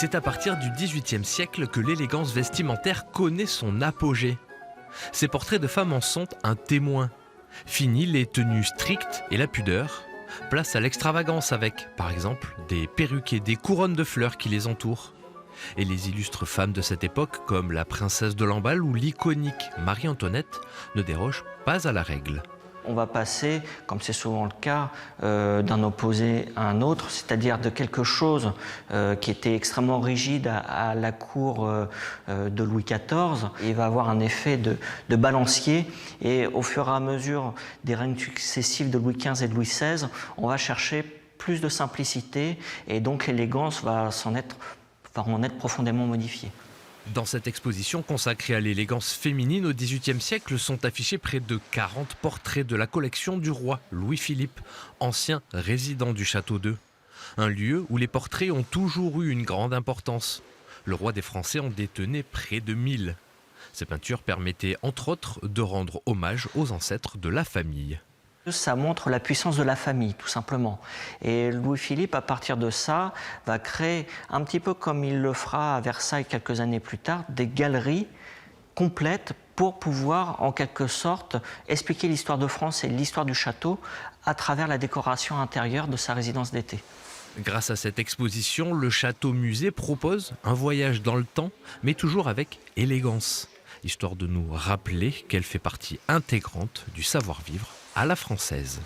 C'est à partir du XVIIIe siècle que l'élégance vestimentaire connaît son apogée. Ces portraits de femmes en sont un témoin. Fini les tenues strictes et la pudeur. Place à l'extravagance avec, par exemple, des perruques et des couronnes de fleurs qui les entourent. Et les illustres femmes de cette époque, comme la princesse de Lamballe ou l'iconique Marie-Antoinette, ne dérogent pas à la règle. On va passer, comme c'est souvent le cas, d'un opposé à un autre, c'est-à-dire de quelque chose qui était extrêmement rigide à la cour de Louis XIV. Il va avoir un effet de balancier et au fur et à mesure des règnes successifs de Louis XV et de Louis XVI, on va chercher plus de simplicité et donc l'élégance va en être profondément modifiée. Dans cette exposition consacrée à l'élégance féminine au XVIIIe siècle sont affichés près de 40 portraits de la collection du roi Louis-Philippe, ancien résident du château d'Eu. Un lieu où les portraits ont toujours eu une grande importance. Le roi des Français en détenait près de 1000. Ces peintures permettaient entre autres de rendre hommage aux ancêtres de la famille. Ça montre la puissance de la famille, tout simplement. Et Louis-Philippe, à partir de ça, va créer, un petit peu comme il le fera à Versailles quelques années plus tard, des galeries complètes pour pouvoir, en quelque sorte, expliquer l'histoire de France et l'histoire du château à travers la décoration intérieure de sa résidence d'été. Grâce à cette exposition, le château-musée propose un voyage dans le temps, mais toujours avec élégance, histoire de nous rappeler qu'elle fait partie intégrante du savoir-vivre à la française.